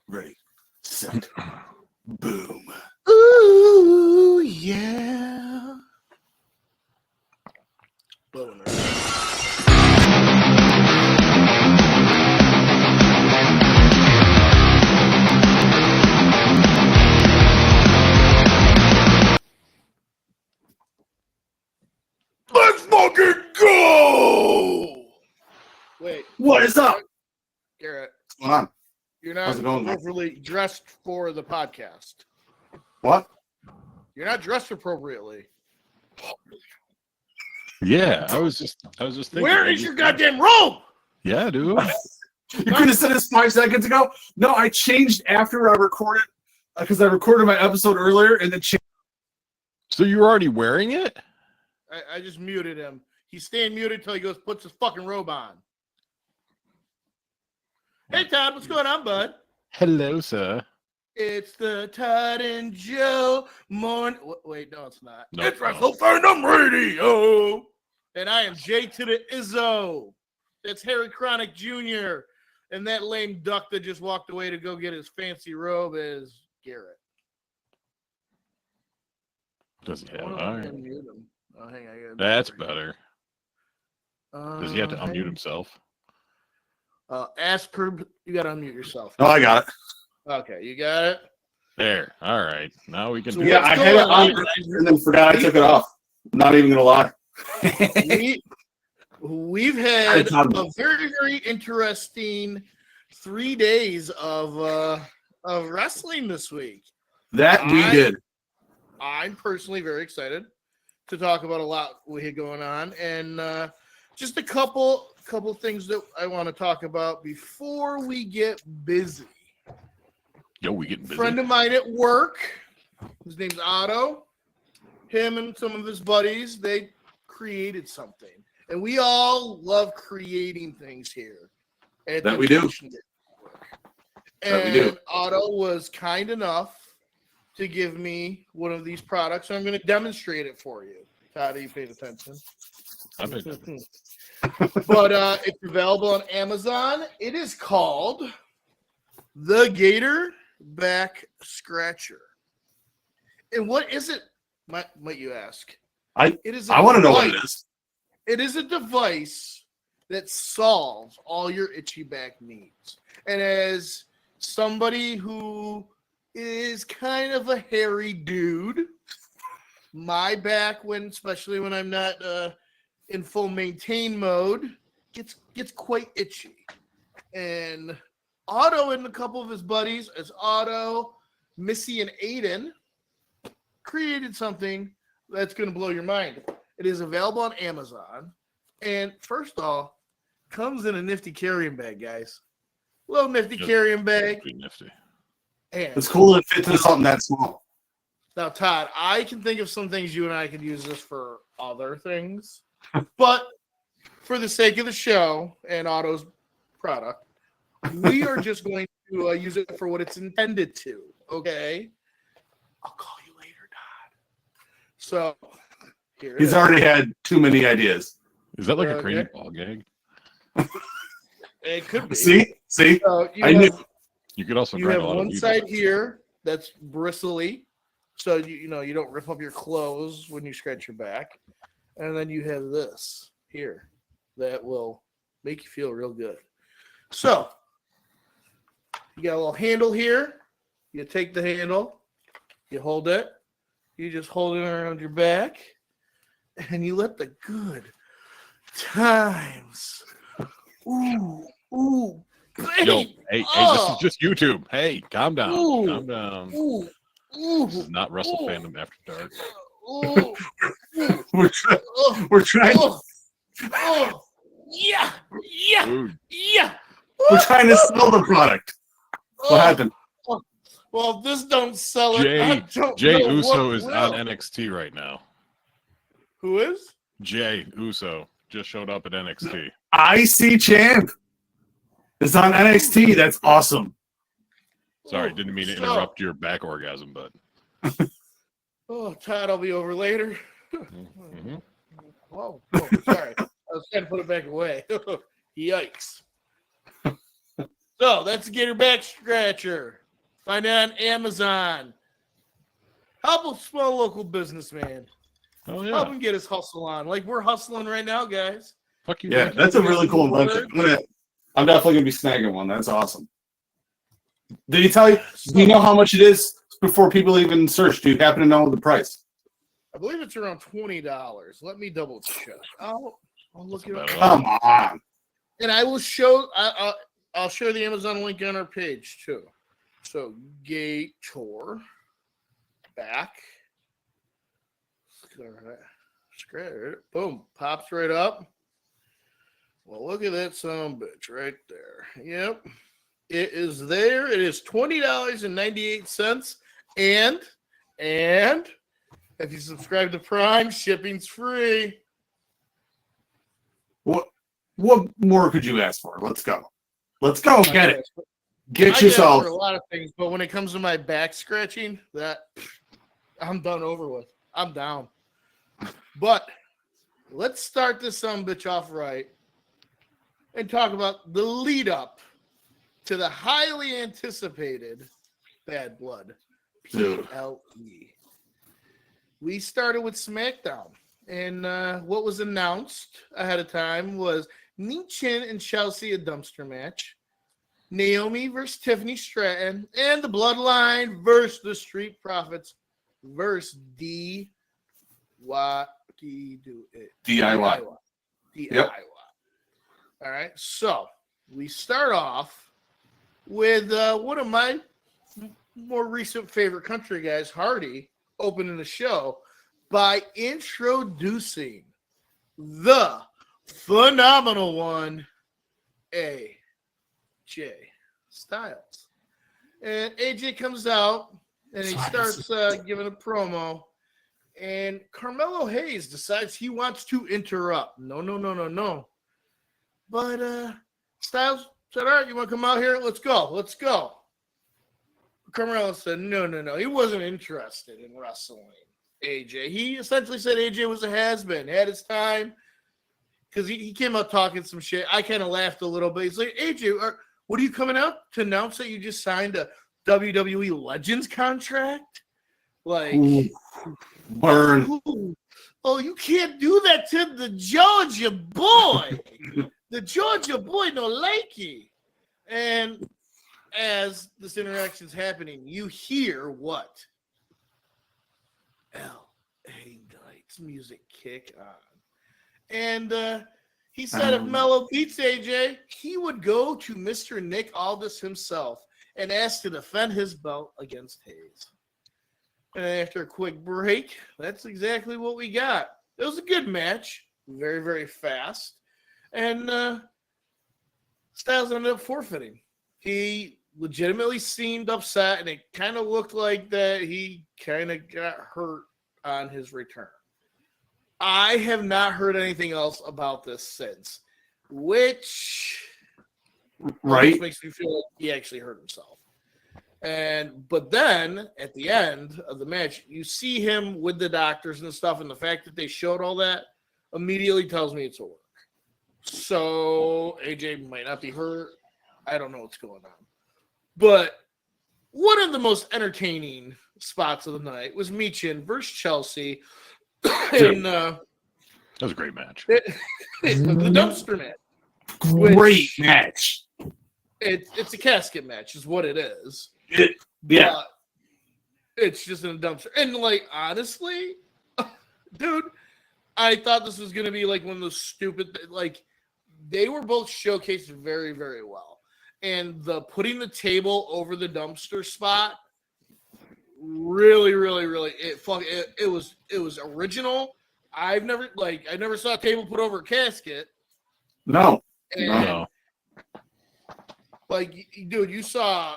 Ready, set, boom. Ooh, yeah. Blowing Let's fucking go! Wait. What is up? Garrett. What's going on? You're not How's it going, man? appropriately dressed for the podcast. What? You're not dressed appropriately. Yeah, I was just thinking. Where is your goddamn robe? Yeah, dude. You could have said this 5 seconds ago. No, I changed after I recorded because I recorded my episode earlier and then changed. So you're already wearing it? I just muted him. He's staying muted until he goes puts his fucking robe on. Hey Todd, what's going on, bud? Hello, sir. It's the Todd and Joe morning. Wait, no, it's not. No, It's no. Wrestle Fandom Radio. And I am Jay to the Izzo. That's Harry Chronic Jr. And that lame duck that just walked away to go get his fancy robe is Garrett. Does he I have? wanna All right. unmute him. Oh, hang on, I gotta That's mute him. better. Does he have to hang unmute himself? Ask per. You gotta unmute yourself. Oh, I got it. Okay, you got it. There. All right. Now we can. So do Yeah, it. I had it on and then forgot I took it off. I'm not even gonna lie. We've had a very, very interesting 3 days of wrestling this week. That we did. I'm personally very excited to talk about a lot we had going on, and just a couple things that I want to talk about before we get busy. Yo, we getting A busy. friend of mine at work, his name's Otto. Him and some of his buddies, they created something. And we all love creating things here. At That the we do. Education Network. That we do. And Otto was kind enough to give me one of these products. So I'm going to demonstrate it for you. Todd, you paid attention. I mean, But it's available on Amazon. It is called the Gator Back Scratcher. And what is it, might you ask? I I want to know what it is. It is a device that solves all your itchy back needs. And as somebody who is kind of a hairy dude, my back, especially when I'm not in full maintain mode, gets quite itchy. And Otto and a couple of his buddies, as Otto, Missy, and Aiden, created something that's going to blow your mind. It is available on Amazon. And first off, comes in a nifty carrying bag, guys. Little nifty carrying bag. pretty nifty. And It's cool that it fits into something that small. now, Todd, I can think of some things you and I could use this for other things. But for the sake of the show and Otto's product, we are just going to use it for what it's intended to. Okay? I'll call you later, Todd. So, here it He's is. already had too many ideas. Is that like a Okay. crazy ball gag? It could be. See? So I knew. You could also You grind have a lot of one weed side on it. here that's bristly, so you don't rip up your clothes when you scratch your back, and then you have this here that will make you feel real good. So you got a little handle here. You take the handle, you hold it, you just hold it around your back, and you let the good times. Ooh. Yo, hey, this is just YouTube. Hey, calm down. Ooh. Calm down. Ooh. This is not Wrestle Fandom After Dark. Ooh. We're trying. Oh. Yeah. Dude, We're trying to sell the product. What happened? Well, if this don't sell it, I don't Jay know Uso what is will. on NXT right now. Who is? Jay Uso just showed up at NXT. IC champ. It's on NXT. That's awesome. Sorry, didn't mean to interrupt your back orgasm, but Oh, Todd, I'll be over later. Mhm. Sorry. I was trying to put it back away. Yikes. So that's a Gator Back Scratcher. Find it on Amazon. Help a small local businessman. Oh Help yeah. him get his hustle on. Like we're hustling right now, guys. Fuck you. Yeah, Mike. that's a really cool invention. I'm definitely gonna be snagging one. That's awesome. Did he tell you? Do you know how much it is before people even search? Do you happen to know the price? I believe it's around $20. Let me double check. I'll look it up. That's Come on. And I will show. I'll share the Amazon link on our page too. So Gator back. Scratch. Boom. Pops right up. Well, look at that son of a bitch right there. Yep. It is there. It is $20.98. And if you subscribe to Prime, shipping's free. What more could you ask for? Let's go. Let's go. Get it. Get I yourself. for a lot of things, but when it comes to my back scratching, I'm done over with. I'm down. But let's start this son of a bitch off right and talk about the lead up to the highly anticipated Bad Blood PLE. We started with SmackDown, and what was announced ahead of time was Nichin and Chelsea, a dumpster match, Naomi versus Tiffany Stratton, and the Bloodline versus the Street Profits versus DIY. Yep. All right, so we start off with one of my more recent favorite country guys, Hardy, opening the show by introducing the phenomenal one, AJ Styles. And AJ comes out and he starts giving a promo. And Carmelo Hayes decides he wants to interrupt. No. But Styles said, all right, you want to come out here? Let's go. Carmelo said, no. He wasn't interested in wrestling AJ. He essentially said AJ was a has-been, had his time, because he came out talking some shit. I kind of laughed a little bit. He's like, AJ, what are you coming out to announce that you just signed a WWE Legends contract? Like, burn. Oh, you can't do that to the Georgia boy. The Georgia boy no likey. And as this interaction is happening, you hear what? L.A. Knight's music kick on. And he said if Mello beats AJ, he would go to Mr. Nick Aldis himself and ask to defend his belt against Hayes. And after a quick break, that's exactly what we got. It was a good match, very, very fast. And Styles ended up forfeiting. He legitimately seemed upset, and it kind of looked like that he kind of got hurt on his return. I have not heard anything else about this since, which makes me feel like he actually hurt himself. But then at the end of the match, you see him with the doctors and stuff, and the fact that they showed all that immediately tells me it's a work. So AJ might not be hurt. I don't know what's going on. But one of the most entertaining spots of the night was Michin versus Chelsea. And that was a great match. The dumpster match. Great match. It's a casket match, is what it is. Yeah. It's just in a dumpster. And, like, honestly, dude, I thought this was going to be, like, one of those stupid, like, they were both showcased very, very well. And the putting the table over the dumpster spot, really, really, really, it was original. I never saw a table put over a casket. No. No. Like, dude, you saw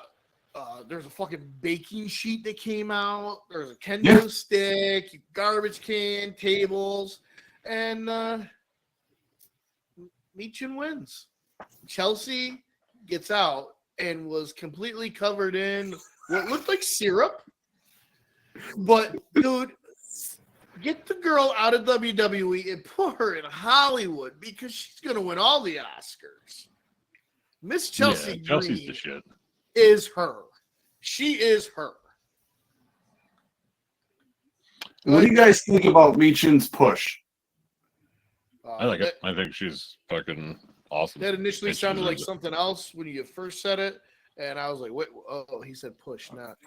there's a fucking baking sheet that came out. There's a kendo stick, garbage can, tables, and Michin wins. Chelsea gets out and was completely covered in what looked like syrup. But, dude, get the girl out of WWE and put her in Hollywood because she's going to win all the Oscars. Miss Chelsea Chelsea's Green the shit. is her. She is her. What do you guys think about Michin's push? I like it. I think she's fucking awesome. That initially And she sounded like deserves it. something else when you first said it, and I was like, "Wait, oh, he said push, not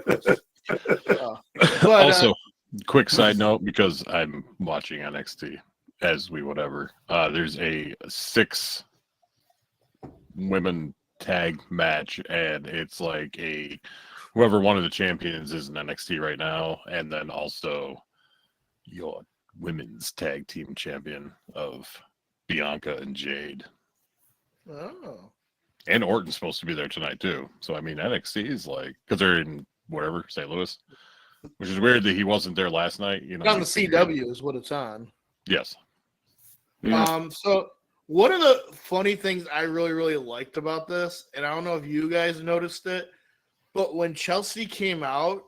push." But Also, quick side note, because I'm watching NXT as we whatever. There's a 6 women tag match, and it's like whoever one of the champions is in NXT right now, and then also your women's tag team champion of Bianca and Jade. oh, And Orton's supposed to be there tonight too. So I mean NXT is like, because they're in whatever, St. Louis. Which is weird that he wasn't there last night. You know, on the CW is what it's on. Yes. Yeah. So one of the funny things I really, really liked about this, and I don't know if you guys noticed it, but when Chelsea came out,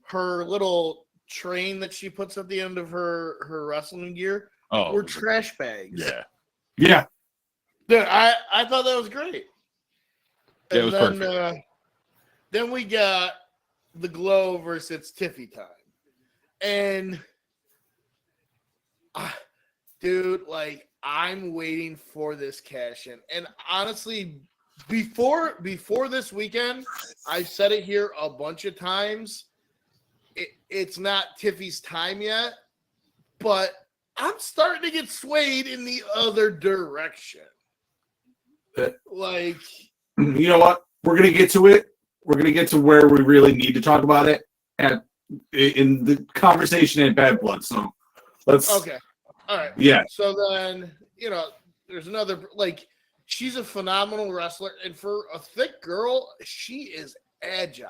her little train that she puts at the end of her wrestling gear were trash bags. Yeah. Yeah. Dude, I thought that was great. Yeah, it was perfect. Then we got the Glow versus Tiffy time. And dude, like, I'm waiting for this cash in. And honestly, before this weekend, I've said it here a bunch of times. It's not Tiffy's time yet, but I'm starting to get swayed in the other direction. Like, you know what? We're gonna get to it. We're gonna get to where we really need to talk about it in the conversation at Bad Blood. So let's. Okay. All right. Yeah. So then, there's another, like, she's a phenomenal wrestler, and for a thick girl, she is agile.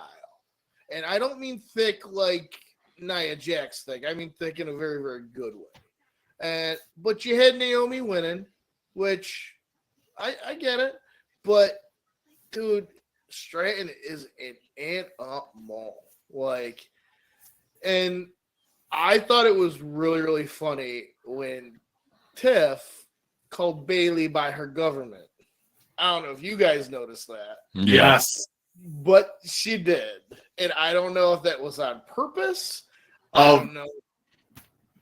And I don't mean thick like Nia Jax thick. I mean thick in a very, very good way. But you had Naomi winning, which I get it. But, dude, Stratton is an animal. Like, and I thought it was really, really funny when Tiff called Bailey by her government. I don't know if you guys noticed that. Yes. But she did. And I don't know if that was on purpose. I don't know.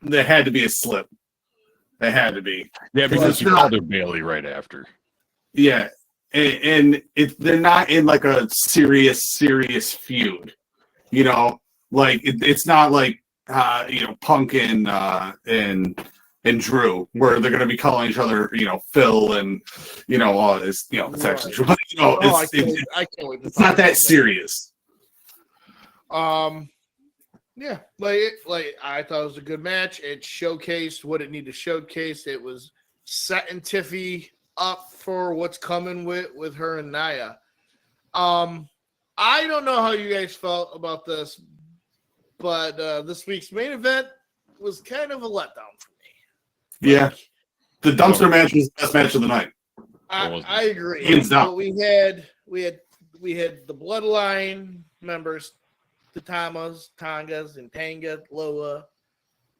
There had to be a slip. There had to be. Yeah, because you called her Bailey right after. Yeah. And they're not in like a serious feud. Like it's not like Punk and Drew, where they're going to be calling each other, Phil and all this, it's actually true. But I can't wait. It's not that serious. Yeah, like I thought it was a good match. It showcased what it needed to showcase. It was setting Tiffy up for what's coming with her and Nia. I don't know how you guys felt about this, but this week's main event was kind of a letdown for me. Yeah, the dumpster match was the best match of the night. I agree. Hands down. But we had the Bloodline members, the Tongas, and Tanga, Loa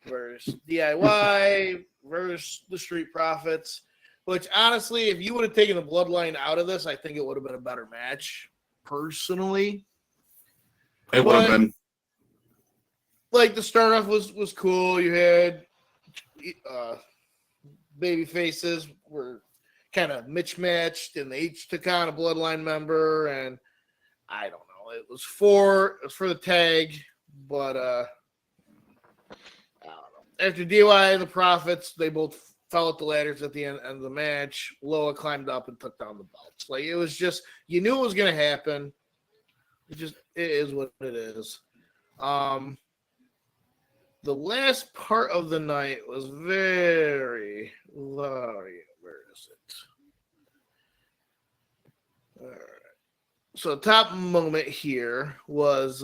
versus DIY versus the Street Profits. Which, honestly, if you would have taken the Bloodline out of this, I think it would have been a better match, personally. It would have been. Like, the start off was cool. You had baby faces were kind of mismatched, and they each took on a Bloodline member, and I don't know. It was for the tag, but I don't know. After DIY and the Profits, they both fell at the ladders at the end of the match. Loa climbed up and took down the belts. Like, it was just, you knew it was going to happen. It is what it is. The last part of the night was very, where is it? All right. So top moment here was,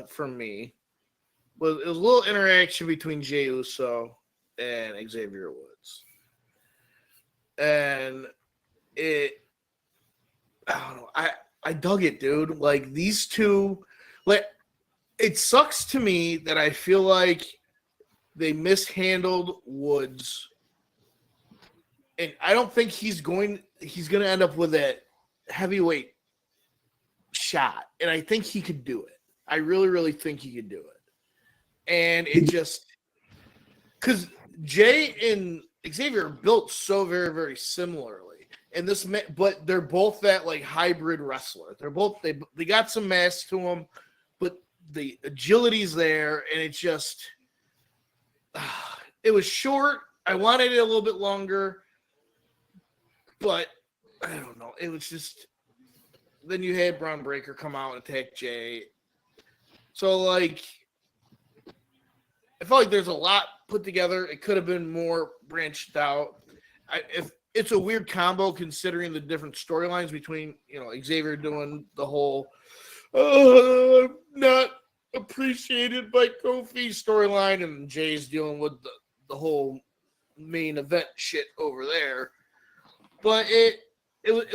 for me, it was a little interaction between Jey Uso and Xavier Woods. And I don't know, I dug it, dude. Like, these two, like, it sucks to me that I feel like they mishandled Woods and I don't think he's going to end up with that heavyweight shot. And I think he could do it. I really, really think he could do it. And it just because Jay and Xavier are built so very, very similarly. And this, but they're both that like hybrid wrestler. They're both they got some mass to them, but the agility's there, and it just it was short. I wanted it a little bit longer, but I don't know. It was just then you had Braun Breaker come out and attack Jay. So like I felt like there's a lot put together. It could have been more branched out. If it's a weird combo considering the different storylines between, Xavier doing the whole not appreciated by Kofi storyline and Jay's dealing with the whole main event shit over there. But it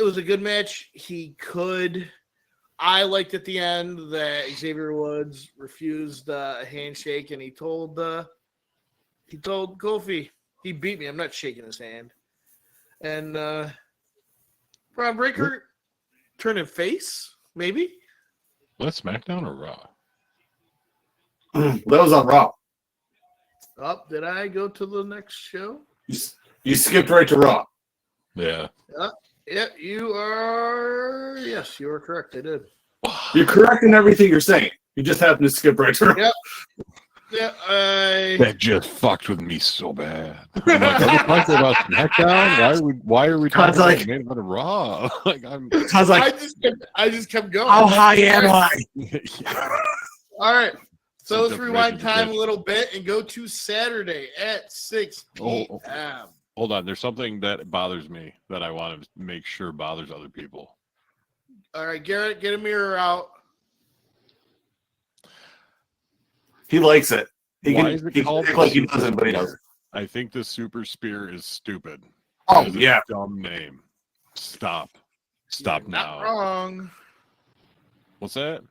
was a good match. I liked at the end that Xavier Woods refused a handshake, and he told Kofi, he beat me. I'm not shaking his hand. And Braun Breaker turning face, maybe. Let's SmackDown or Raw? That was on Raw. Oh, did I go to the next show? You skipped right to Raw. Yeah. Yeah, you are. Yes, you are correct. I did. You're correct in everything you're saying. You just happen to skip right to Raw. Yep. Yeah, that just fucked with me so bad. I'm like, are we talking about SmackDown? Why are we talking about main event of Raw? I just kept going. How high am I? All right. So let's rewind time a little bit and go to Saturday at 6 p.m. Hold on. There's something that bothers me that I want to make sure bothers other people. All right, Garrett, get a mirror out. He likes it. He Why is it called like he doesn't, but he does. I think the Super Spear is stupid. Oh, it's yeah. a dumb name. Stop You're now. Not wrong. What's that?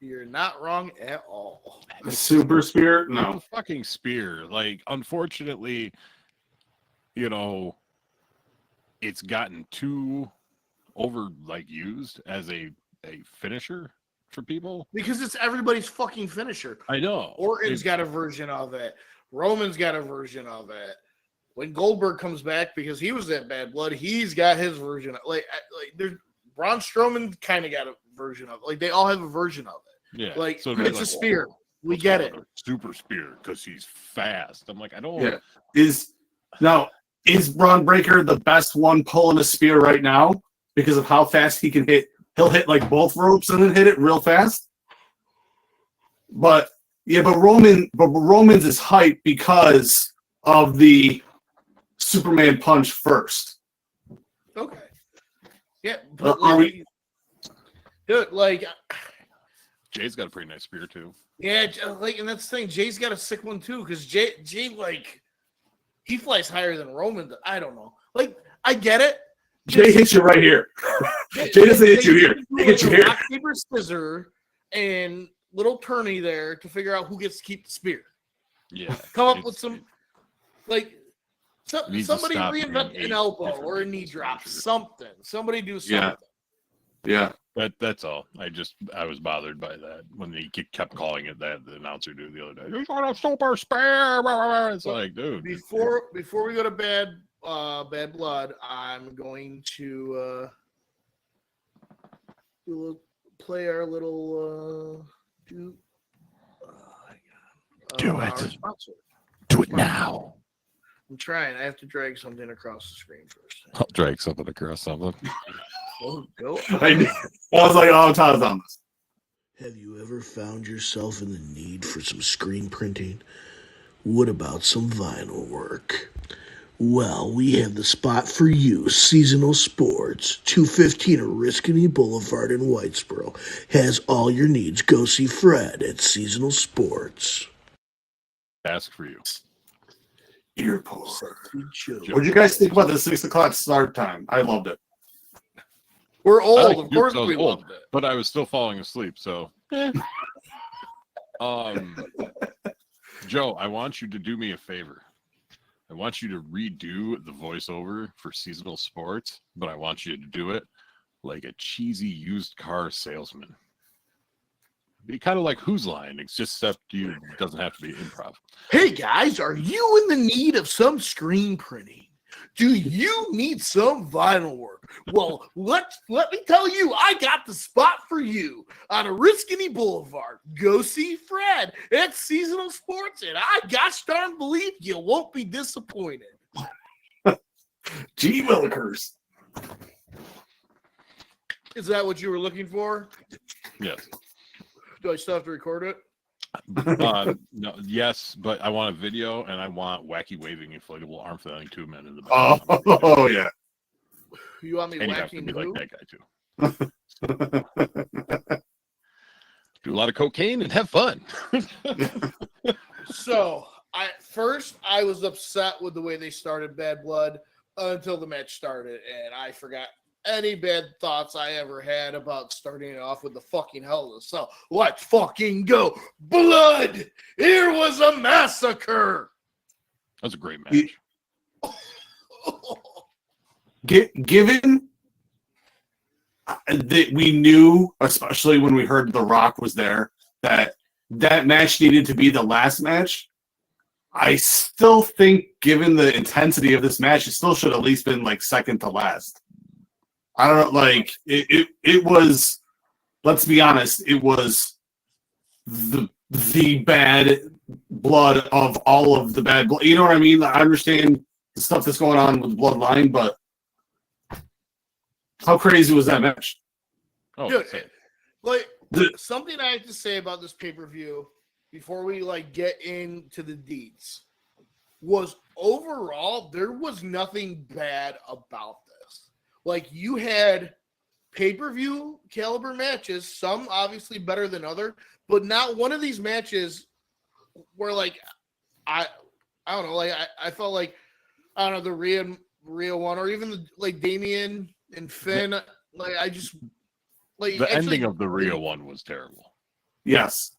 You're not wrong at all. The Super Spear? No. It's a fucking spear. Like, unfortunately, it's gotten too used as a finisher for people. Because it's everybody's fucking finisher. I know. Orton's got a version of it. Roman's got a version of it. When Goldberg comes back, because he was that bad blood, he's got his version. There's Braun Strowman kind of got a version of it. Like, they all have a version of it. Yeah. So it's a spear. We get it. Super spear because he's fast. I'm like, I don't. Yeah. Is Braun Breaker the best one pulling a spear right now because of how fast he can hit? He'll hit like both ropes and then hit it real fast. But Roman's is hype because of the Superman punch first. Okay. Yeah, but Jay's got a pretty nice spear too. Yeah, and that's the thing. Jay's got a sick one too, because Jay he flies higher than Roman. I don't know. I get it. Jay hits you right here. Jay doesn't hit you here. He hits you here. Rock, paper, scissors, and little tourney there to figure out who gets to keep the spear. Yeah. Come up with some somebody reinvent an elbow or a knee drop. Something. Somebody do something. Yeah. That's all. I was bothered by that when he kept calling it that. The announcer did the other day. He's on a super spear. It's like, dude. Before we go to bad blood, I'm going to play our little do it. Sponsor. Do it now. I'm trying. I have to drag something across the screen first. I'll drag something across something. Oh, go. I was like, oh, Todd's on this. Have you ever found yourself in the need for some screen printing? What about some vinyl work? Well, we have the spot for you. Seasonal Sports, 215 Oriskany Boulevard in Whitesboro, has all your needs. Go see Fred at Seasonal Sports. Ask for you. Earport. What did you guys think about the 6 o'clock start time? I loved it. We're old. Of course we loved it. But I was still falling asleep, so. Joe, I want you to do me a favor. I want you to redo the voiceover for seasonal sports, but I want you to do it like a cheesy used car salesman. Be kind of like Who's Line, except you doesn't have to be improv. Hey guys, are you in the need of some screen printing? Do you need some vinyl work? Well, let me tell you, I got the spot for you on Oriskany Boulevard. Go see Fred at Seasonal Sports, and I gosh darn believe you won't be disappointed. Gee Willikers. Is that what you were looking for? Yes. Do I still have to record it? No, yes, but I want a video and I want wacky waving inflatable arm flailing 2 men in the back. Oh yeah. You want me And you have to whacking be who? like that guy too. Do a lot of cocaine and have fun. So, I was upset with the way they started Bad Blood until the match started, and I forgot any bad thoughts I ever had about starting it off with the fucking Hell in a Cell. Let's fucking go. Blood! Here was a massacre! That was a great match. Given that we knew, especially when we heard The Rock was there, that match needed to be the last match, I still think, given the intensity of this match, it still should have at least been like second to last. I don't know, like it was. Let's be honest, it was the bad blood of all of the bad blood. You know what I mean? I understand the stuff that's going on with the bloodline, but how crazy was that match? Oh, Dude, like something I have to say about this pay-per-view before we like get into the deets was overall there was nothing bad about this. Like you had pay-per-view caliber matches, some obviously better than other, but not one of these matches were like I don't know, like I felt like I don't know the Rhea one or even the like Damian and Finn, like I just like the ending of the Rhea one was terrible. Yes.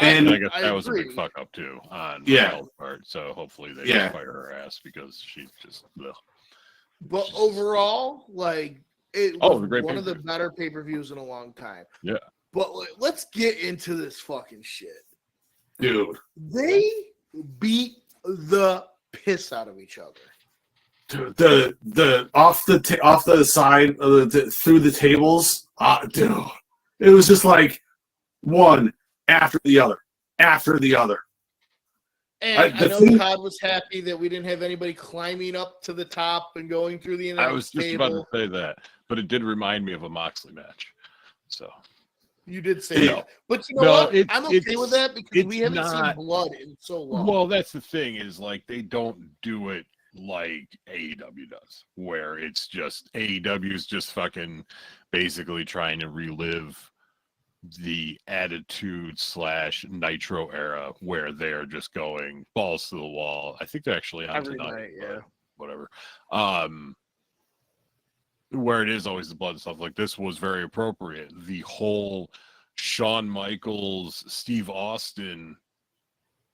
And And I guess that was a big agree. fuck up too on Yeah. Raquel's part. So hopefully they Yeah. fire her ass because she's just ugh. But overall, like it Oh, was the great one of the pay-per-view. better pay-per-views in a long time. Yeah. But like, let's get into this fucking shit. dude, They beat the piss out of each other. the off the side of through the tables, dude, it was just like one after the other. And the I know thing- Todd was happy that we didn't have anybody climbing up to the top and going through the I was just table. about to say that, but it did remind me of a Moxley match. So You did say No. that. But you know No, what? I'm okay with that because we haven't seen blood in so long. well, that's the thing is like they don't do it like AEW does, where it's just AEW is just fucking basically trying to relive the Attitude / Nitro era where they're just going balls to the wall. I think they're actually on Every tonight, night, but yeah. whatever. Where it is always the blood and stuff like this was very appropriate. The whole Shawn Michaels, Steve Austin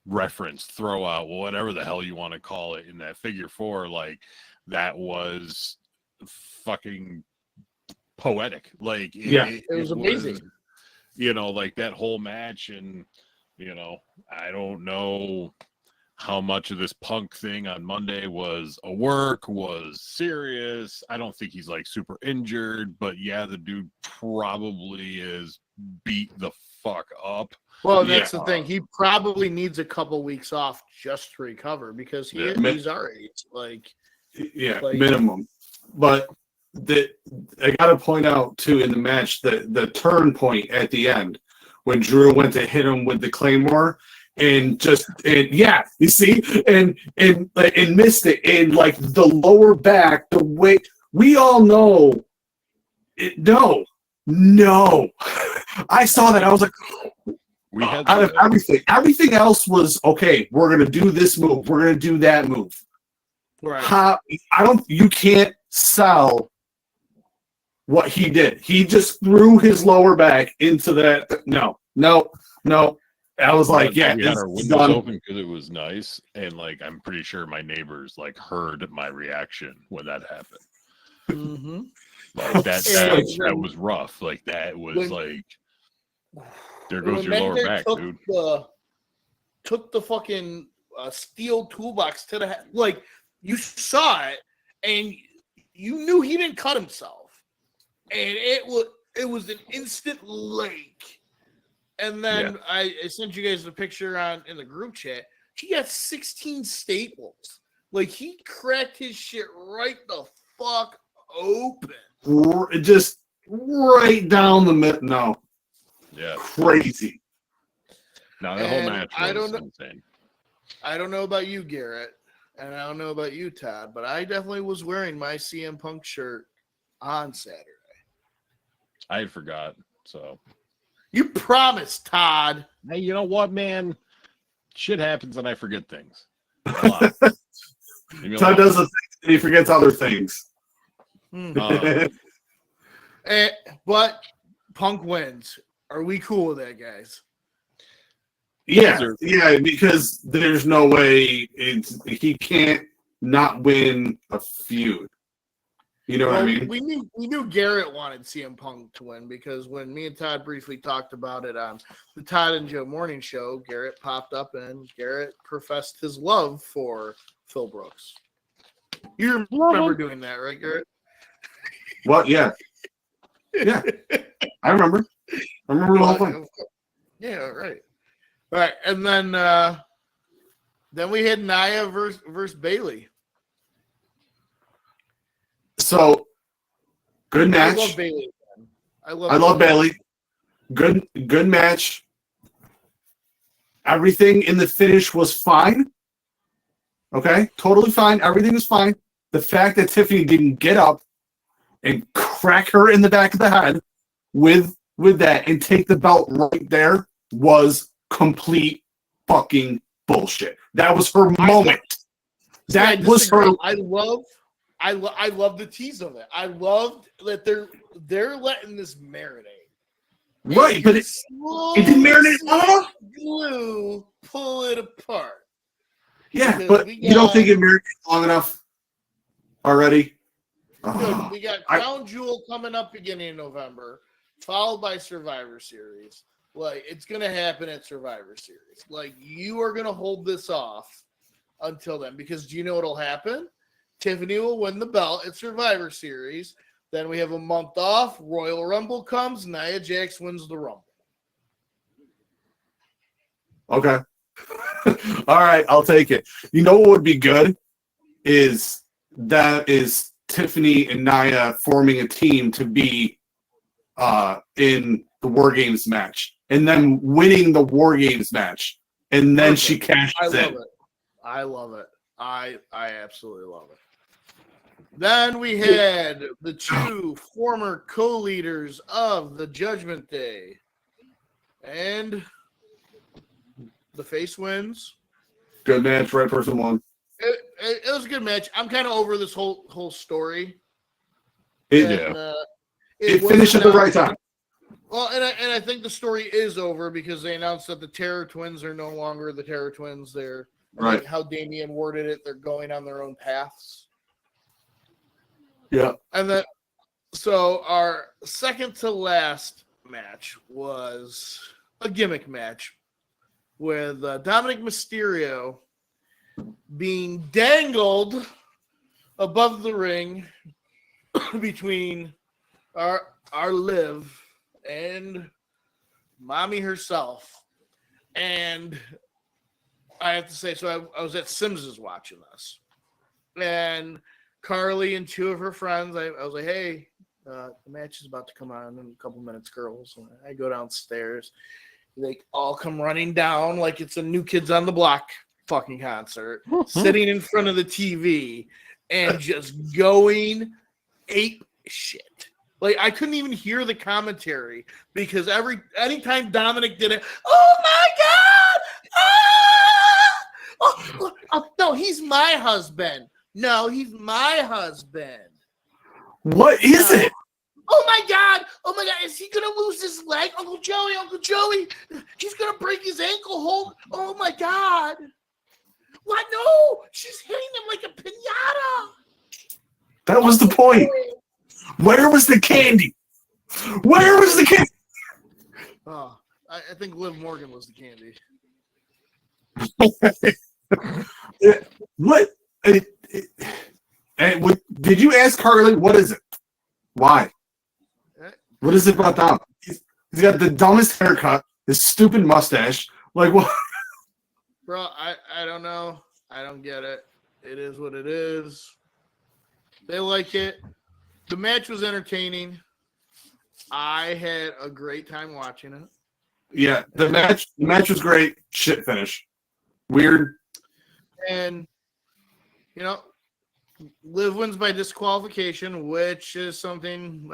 reference, throw out, whatever the hell you want to call it, in that figure 4, like that was fucking poetic. Like it was amazing. You know, like that whole match, and you know, I don't know how much of this Punk thing on Monday was a work, was serious. I don't think he's like super injured, but yeah, the dude probably is beat the fuck up. Well, that's the thing. He probably needs a couple weeks off just to recover because he's our age. Like, minimum. But I got to point out too in the match the turn point at the end when Drew went to hit him with the Claymore and you see and missed it, and like the lower back, the way we all know it. No, I saw that. I was like, we had out of everything else was okay. We're gonna do this move. We're gonna do that move. right. You can't sell what he did. He just threw his lower back into that. No. I was like, But yeah, we had it's our windows done. open because it was nice, and like I'm pretty sure my neighbors like heard my reaction when that happened. Mm-hmm. Like that was rough. Like that was like, there goes your lower back, dude. Took the fucking steel toolbox to the head. Like, you saw it, and you knew he didn't cut himself, and it was an instant lake. And then I sent you guys the picture in the group chat. He got 16 staples. Like, he cracked his shit right the fuck open. Just right down the middle. No. Yeah. Crazy. No, that whole match was insane. I don't know about you, Garrett, and I don't know about you, Todd, but I definitely was wearing my CM Punk shirt on Saturday. I forgot, so. You promised, Todd. Hey, you know what, man? Shit happens and I forget things. A lot. Todd does the things and he forgets other things. But Punk wins. Are we cool with that, guys? Yeah, because there's no way he can't not win a feud. You know what I mean? We knew Garrett wanted CM Punk to win because when me and Todd briefly talked about it on the Todd and Joe Morning Show, Garrett popped up and Garrett professed his love for Phil Brooks. You remember doing that, right, Garrett? What? Yeah. Yeah. I remember. The whole thing. Yeah, right. All right, and then we had Nia versus Bailey. So, good match. I love Bailey. I love Bailey. Good match. Everything in the finish was fine. Okay, totally fine. Everything was fine. The fact that Tiffany didn't get up and crack her in the back of the head with that and take the belt right there was complete fucking bullshit. That was her moment. That was her. I love the tease of it. I loved that they're letting this marinate. Right, but it didn't marinate long. Glue, pull it apart. Yeah, but you don't think it marinated long enough already? Dude, we got Crown Jewel coming up beginning of November, followed by Survivor Series. Like, it's going to happen at Survivor Series. Like, you are going to hold this off until then. Because do you know what will happen? Tiffany will win the belt at Survivor Series. Then we have a month off. Royal Rumble comes. Nia Jax wins the Rumble. Okay. All right, I'll take it. You know what would be good? Is Tiffany and Nia forming a team to be in the War Games match. And then winning the War Games match. And then she cashes in. I love it. I absolutely love it. Then we had the two former co-leaders of the Judgment Day. And the face wins. Good match, right person won. It was a good match. I'm kind of over this whole story. It finished at the right time. Well, and I think the story is over because they announced that the Terror Twins are no longer the Terror Twins. They're right. Like how Damian worded it. They're going on their own paths. Yeah. And then, so our second to last match was a gimmick match with Dominic Mysterio being dangled above the ring between our Liv and mommy herself. And I have to say, so I was at Sims's watching this, and Carly and two of her friends, I was like, hey, the match is about to come on in a couple minutes, girls. And I go downstairs. They all come running down like it's a New Kids on the Block fucking concert, sitting in front of the TV and just going ape shit. Like, I couldn't even hear the commentary because anytime Dominic did it, oh my God! Oh, no, he's my husband. No, he's my husband. What is it? Oh my God! Is he gonna lose his leg. Uncle Joey, he's gonna break his ankle. Oh my God. What? No, she's hitting him like a piñata. That was the point. Where was the candy? Where was the candy? Oh, I think Liv Morgan was the candy. What? Did you ask Carly, what is it? Why? What is it about that? He's got the dumbest haircut, his stupid mustache. Like, what? Bro, I don't know. I don't get it. It is what it is. They like it. The match was entertaining. I had a great time watching it. Yeah, the match was great. Shit finish. Weird. And, you know, Liv wins by disqualification, which is something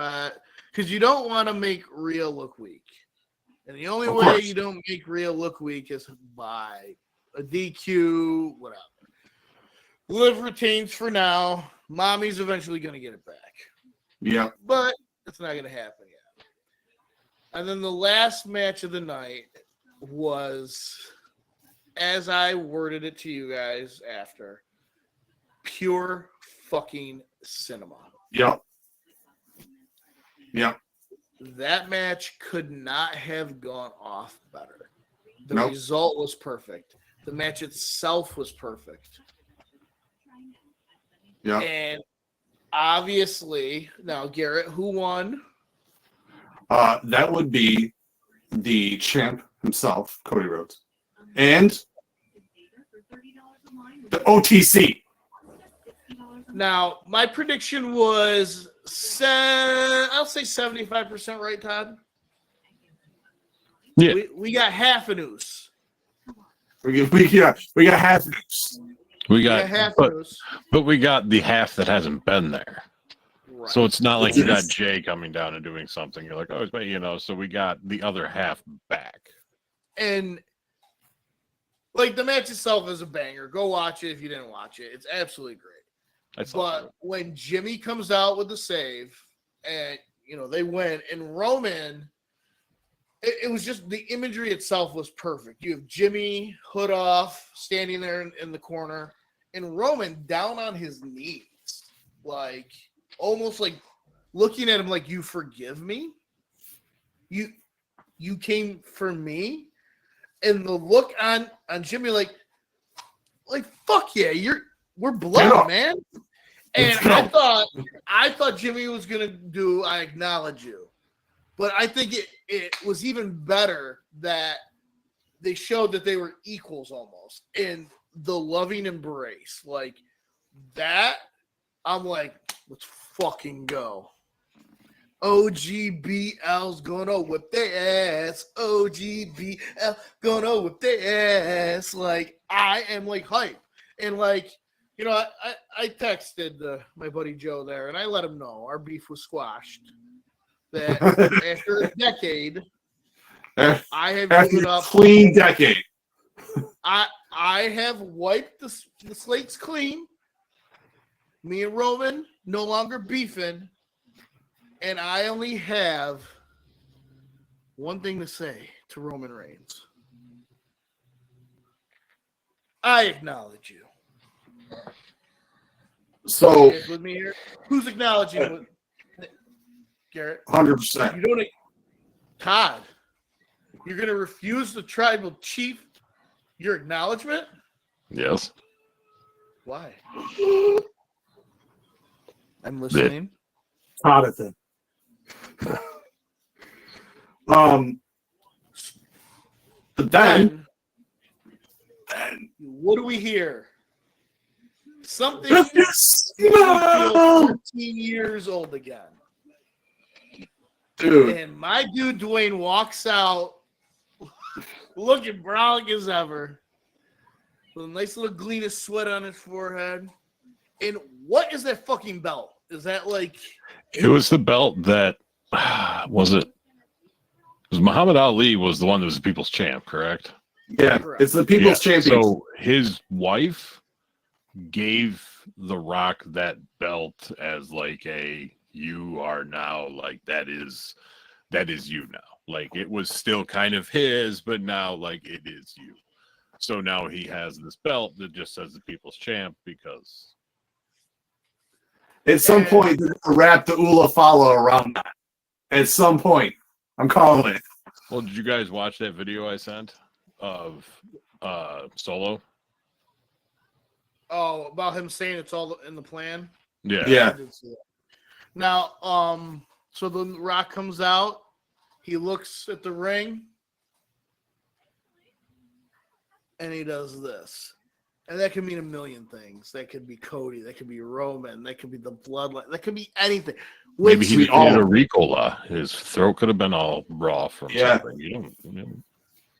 because you don't want to make Rhea look weak. And the only way you don't make Rhea look weak is by a DQ, whatever. Liv retains for now. Mommy's eventually going to get it back. Yeah. But it's not going to happen yet. And then the last match of the night was, as I worded it to you guys after, pure fucking cinema. Yep. Yep. That match could not have gone off better. The Nope. result was perfect. The match itself was perfect. Yeah. And obviously, now Garrett, who won? That would be the champ himself, Cody Rhodes, and the OTC. Now, my prediction was, I'll say 75% right, Todd. Yeah. We got half a noose. We got half this. We got half a noose. but we got the half that hasn't been there. Right. So it's not like you got Jay coming down and doing something. You're like, oh, you know, so we got the other half back. And like the match itself is a banger. Go watch it if you didn't watch it. It's absolutely great. But when Jimmy comes out with the save and, you know, they win, and Roman, it was just the imagery itself was perfect. You have Jimmy, hood off, standing there in the corner, and Roman down on his knees, like almost like looking at him like, you forgive me? You came for me? And the look on Jimmy like fuck yeah, we're blood, man. And I thought Jimmy was gonna do I acknowledge you. But I think it was even better that they showed that they were equals almost in the loving embrace. Like that, I'm like, let's fucking go. OGBL's gonna whip their ass. OGBL gonna whip their ass. Like, I am like hype. And like, you know, I texted my buddy Joe there and I let him know our beef was squashed. That after a decade, I have given up. Clean decade. I have wiped the slates clean. Me and Roman no longer beefing. And I only have one thing to say to Roman Reigns. I acknowledge you. So with me here, who's acknowledging? Garrett, 100%. You don't, Todd. You're gonna refuse the tribal chief your acknowledgement? Yes. Why? I'm listening. Jonathan. But then what do we hear? Something no! 14 years old again. Dude. And my dude Dwayne walks out looking brolic as ever. With a nice little gleam of sweat on his forehead. And what is that fucking belt? Is that like... It was the belt that... Was it? Because Muhammad Ali was the one that was the people's champ, correct? Yeah, Correct. It's the people's champion. So his wife gave The Rock that belt as like you are now like that is that is you now. Like, it was still kind of his, but now, like, it is you. So now he has this belt that just says the People's Champ because... At some point, they're going to wrap the Ula Fala around that. At some point. I'm calling it. Well, did you guys watch that video I sent of Solo? Oh, about him saying it's all in the plan? Yeah. Yeah. I did see that. Now, so the Rock comes out. He looks at the ring. And he does this. And that could mean a million things. That could be Cody. That could be Roman. That could be the bloodline. That could be anything. Maybe he we all- needed a Ricola. His throat could have been all raw from something. You don't.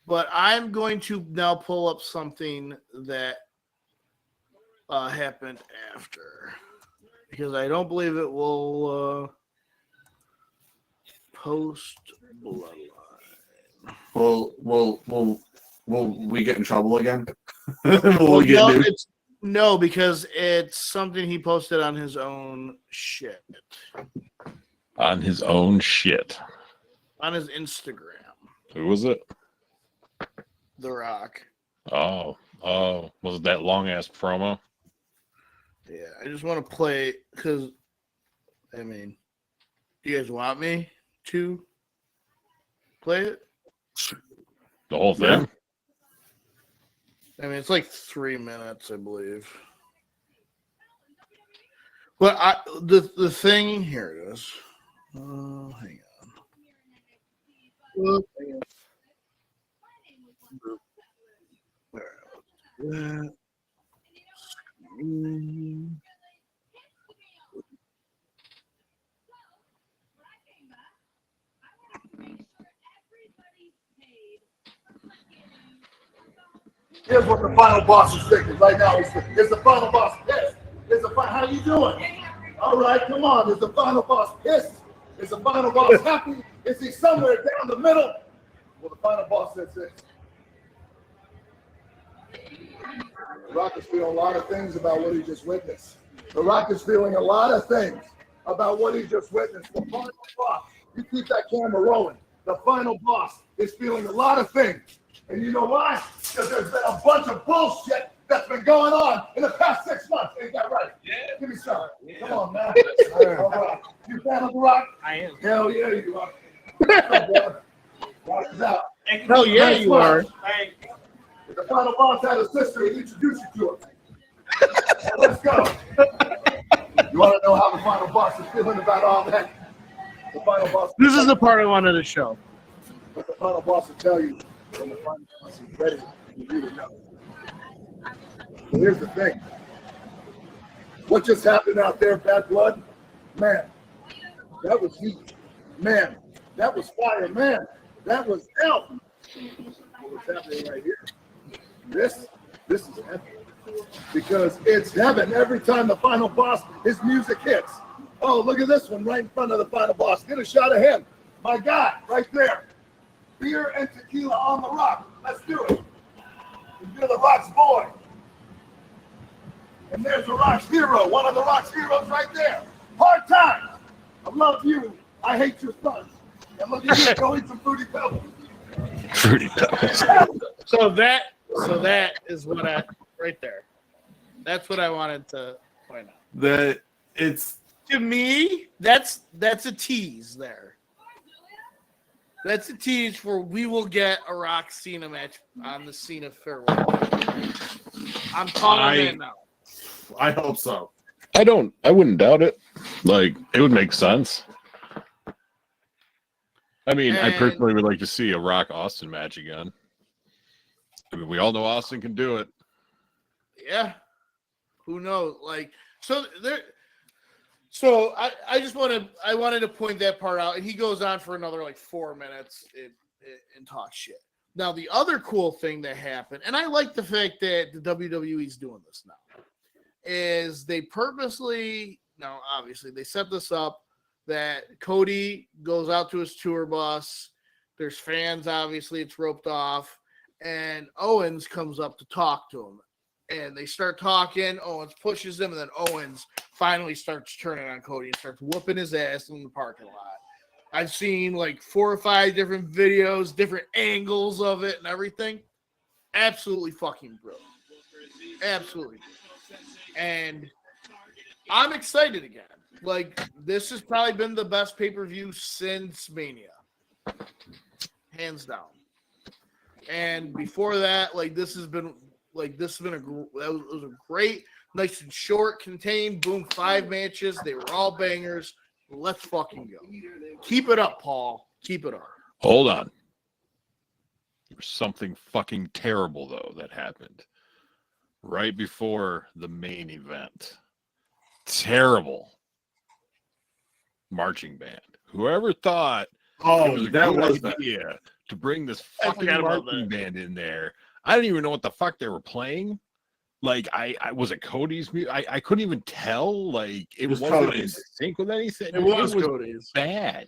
But I'm going to now pull up something that happened after. Because I don't believe it will post bloodline. Will we get in trouble again? No, because it's something he posted on his own shit. On his own shit. On his Instagram. Who was it? The Rock. Oh, was it that long ass promo? Yeah, I just want to play because, I mean, do you guys want me to play it? The whole thing? Yeah. I mean, it's like 3 minutes, I believe. But the thing, here it is. Hang on. That. Here's what the final boss is thinking right now. Is the final boss pissed? How you doing? All right, come on. Is the final boss pissed? Is the final boss happy? Is he somewhere down the middle? Well, the final boss says this. The Rock is feeling a lot of things about what he just witnessed. The Rock is feeling a lot of things about what he just witnessed. The final boss, you keep that camera rolling. The final boss is feeling a lot of things. And you know why? Because there's been a bunch of bullshit that's been going on in the past 6 months. Ain't that right? Yeah. Give me some. Yeah. Come on, man. All right. You fan of The Rock? I am. Hell yeah, you are. Rock is out. Hell yeah, you are. If the final boss had a sister, he'd introduce you to her. Now, let's go. You want to know how the final boss is feeling about all that? The final boss. This is the part I wanted to show. But the final boss will tell you when the final boss is ready for you to know. But here's the thing. What just happened out there, Bad Blood? Man, that was heat. Man, that was fire. Man, that was hell. What's happening right here? This is heaven. Because it's heaven every time the final boss, his music hits. Oh, look at this one right in front of the final boss. Get a shot of him. My guy, right there. Beer and tequila on the Rock. Let's do it. You're the Rock's boy. And there's the Rock's hero. One of the Rock's heroes right there. Hard times. I love you. I hate your sons. And look at you. Go eat some Fruity Pebbles. Fruity Pebbles. So that is what right there. That's what I wanted to point out. That it's To me, that's a tease there. That's a tease for we will get a Rock Cena match on the Cena farewell. I'm calling it now. I hope so. I wouldn't doubt it. Like, it would make sense. I mean, I personally would like to see a Rock Austin match again. I mean, we all know Austin can do it. Yeah. Who knows? Like, so there. So I wanted to point that part out, and he goes on for another like 4 minutes and talks shit. Now the other cool thing that happened, and I like the fact that the WWE's doing this now, is they purposely, now obviously they set this up that Cody goes out to his tour bus. There's fans, obviously it's roped off, and Owens comes up to talk to him. And they start talking. Owens pushes him, and then Owens finally starts turning on Cody and starts whooping his ass in the parking lot. I've seen like 4 or 5 different videos, different angles of it and everything. Absolutely fucking brilliant. Absolutely. And I'm excited again. Like, this has probably been the best pay-per-view since Mania. Hands down. And before that, like, this has been a great, nice and short, contained, boom, 5 matches. They were all bangers. Let's fucking go. Keep it up, Paul. Keep it up. Hold on. There's something fucking terrible, though, that happened right before the main event. Terrible marching band. Whoever thought it was a good idea to bring this fucking marching band in there. I didn't even know what the fuck they were playing. Like, I was it Cody's music? I couldn't even tell. Like, it wasn't Cody's. in sync with anything. It was Cody's. Bad.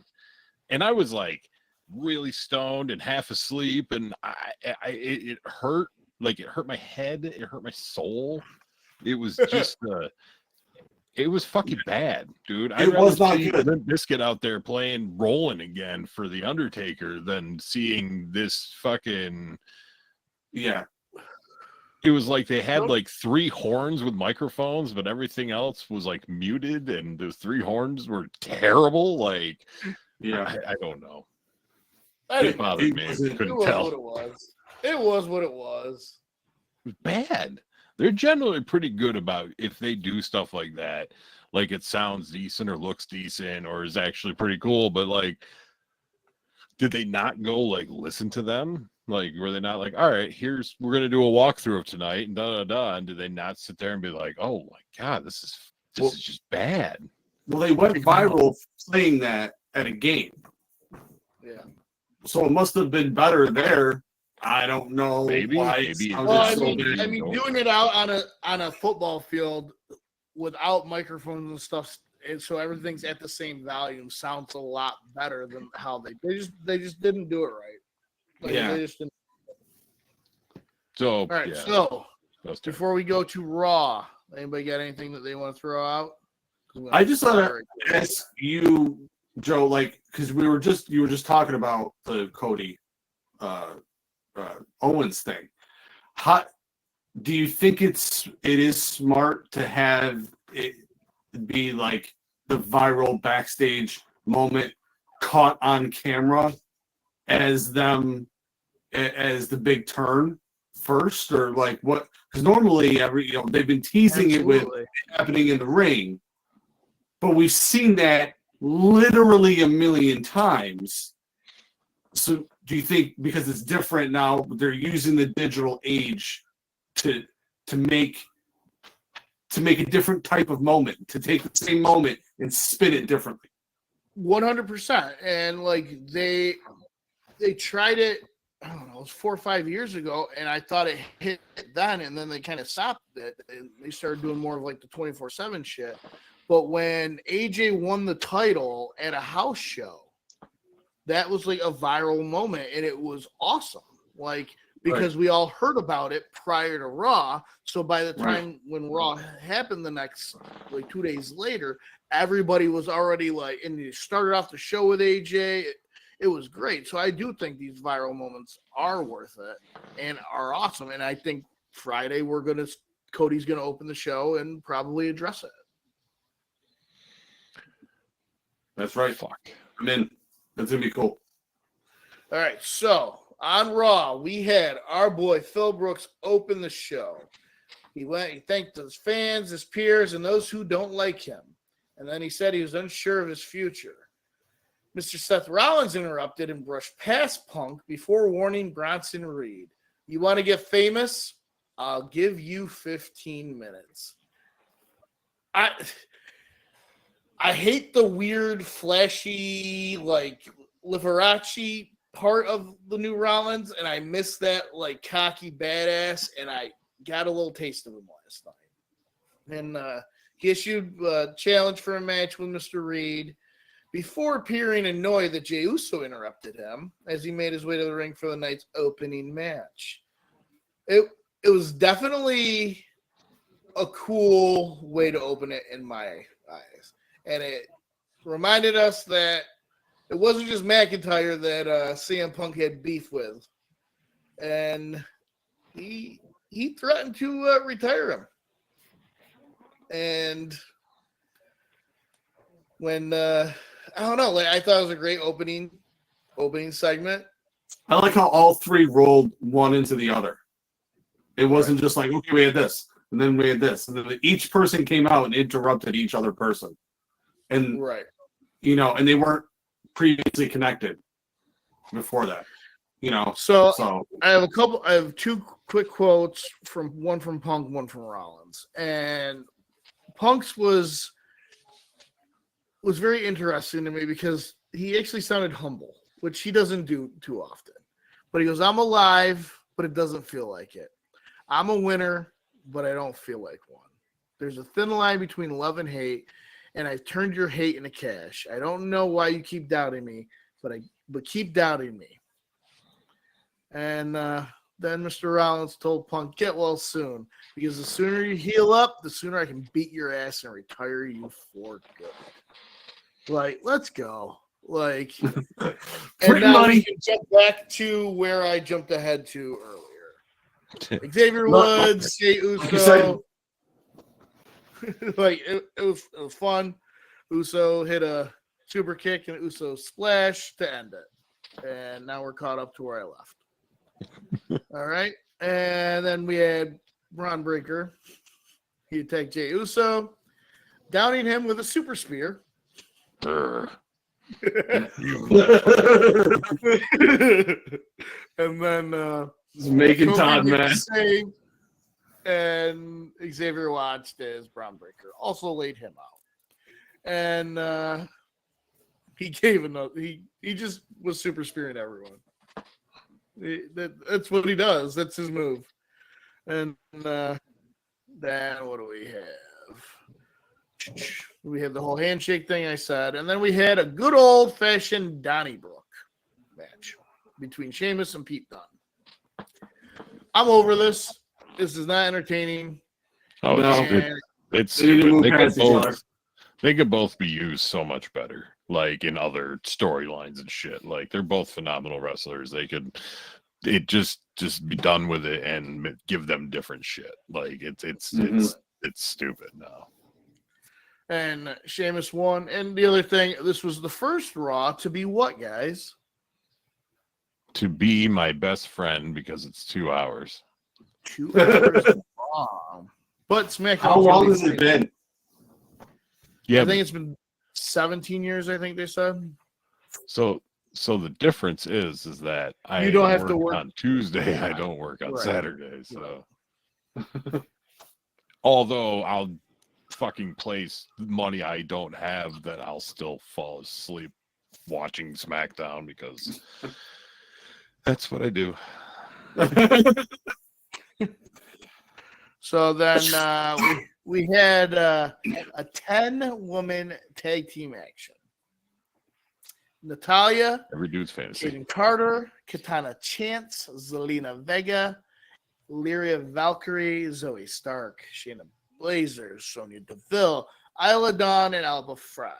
And I was like really stoned and half asleep, and it hurt. Like, it hurt my head. It hurt my soul. It was just it was fucking bad, dude. I'd rather see Limp Bizkit out there playing Rolling Again for The Undertaker than seeing this fucking. Yeah. It was like they had like 3 horns with microphones, but everything else was like muted, and those 3 horns were terrible. Like, yeah, I don't know. It bothered me. Couldn't tell. What it was. It was what it was. It was bad. They're generally pretty good about if they do stuff like that, like it sounds decent or looks decent or is actually pretty cool. But like, did they not go like listen to them? Like, were they not like, all right, we're gonna do a walkthrough of tonight and da da da? And did they not sit there and be like, oh my god, this is just bad? Well, they went viral playing that at a game. Yeah. So it must have been better there. I don't know. Maybe. Well, I mean, doing it out on a football field without microphones and stuff, and so everything's at the same volume sounds a lot better than how they just didn't do it right. Like, yeah. They just didn't. So all right. yeah, so before we go to Raw, anybody got anything that they want to throw out? I just want to ask you, Joe, like, because you were just talking about the Cody Owens thing. How do you think it is smart to have it be like the viral backstage moment caught on camera as the big turn first, or like what? Because normally they've been teasing it with happening in the ring, but we've seen that literally a million times. So do you think because it's different now, they're using the digital age to make a different type of moment, to take the same moment and spin it differently? 100%. And like they tried it, I don't know, it was 4 or 5 years ago, and I thought it hit then, and then they kind of stopped it, and they started doing more of like the 24/7 shit. But when AJ won the title at a house show, that was like a viral moment, and it was awesome. Like, because we all heard about it prior to Raw. So by the time when Raw happened the next, like 2 days later, everybody was already like, and you started off the show with AJ. It was great. So I do think these viral moments are worth it and are awesome. And I think Friday Cody's gonna open the show and probably address it. That's right. Fuck. I'm in. That's gonna be cool. All right, so on Raw, we had our boy Phil Brooks open the show. He thanked his fans, his peers, and those who don't like him. And then he said he was unsure of his future. Mr. Seth Rollins interrupted and brushed past Punk before warning Bronson Reed, "You want to get famous? I'll give you 15 minutes." I hate the weird, flashy, like, Liberace part of the new Rollins, and I miss that, like, cocky badass, and I got a little taste of him last night. And he issued a challenge for a match with Mr. Reed before appearing annoyed that Jey Uso interrupted him as he made his way to the ring for the night's opening match. It was definitely a cool way to open it in my eyes. And it reminded us that it wasn't just McIntyre that CM Punk had beef with, and he threatened to retire him. And when I don't know, like I thought it was a great opening segment. I like how all three rolled one into the other. It wasn't just like, okay, we had this, and then we had this, and then each person came out and interrupted each other person, and Right. you know, and they weren't previously connected before that, you know. So I have two quick quotes one from Punk, one from Rollins, and Punk's was very interesting to me because he actually sounded humble, which he doesn't do too often. But he goes, "I'm alive, but it doesn't feel like it. I'm a winner, but I don't feel like one. There's a thin line between love and hate, and I've turned your hate into cash. I don't know why you keep doubting me, but keep doubting me." And then Mr. Rollins told Punk, "Get well soon, because the sooner you heal up, the sooner I can beat your ass and retire you for good." Like, let's go. Like, and now we can jump back to where I jumped ahead to earlier. Xavier Woods, Jey Uso. Like, it was fun. Uso hit a super kick and Uso splash to end it. And now we're caught up to where I left. All right. And then we had Braun Breaker. He attacked Jey Uso, downing him with a super spear. And then making Todd mad. And Xavier watched as Braun Breaker also laid him out. And he gave another. He just was super spearing everyone. That's what he does. That's his move. And then what do we have? We had the whole handshake thing I said, and then we had a good old-fashioned Donnybrook match between Sheamus and Pete Dunne. I'm over this. This is not entertaining. Oh, No. it's they could both be used so much better, like in other storylines and shit. Like they're both phenomenal wrestlers. They could just be done with it and give them different shit. Like it's stupid now. And Sheamus won. And the other thing, this was the first Raw to be what, guys? To be my best friend because it's 2 hours. 2 hours long. But SmackDown. How long has it been? Yeah, I think it's been 17 years, I think they said. So the difference is that I you don't have to work on Tuesday. I don't work on Right. Saturday. So although I'll fucking place money I don't have, that I'll still fall asleep watching SmackDown because that's what I do. So then we had a 10-woman tag team action. Natalya, Every dude's fantasy. Aiden Carter, Katana Chance, Zelina Vega, Lyria Valkyrie, Zoe Stark, Shayna Blazer, Sonya Deville, Isla Dawn, and Alba Fry.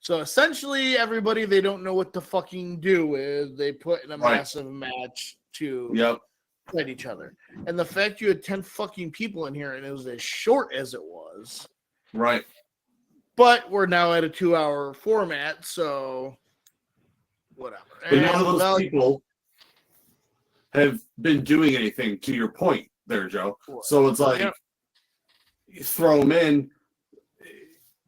So essentially, everybody they don't know what to fucking do with, they put in a massive match to fight each other. And the fact you had 10 fucking people in here and it was as short as it was. Right. But we're now at a 2-hour format, so whatever. But none of those people have been doing anything, to your point there, Joe. So it's like, you throw them in,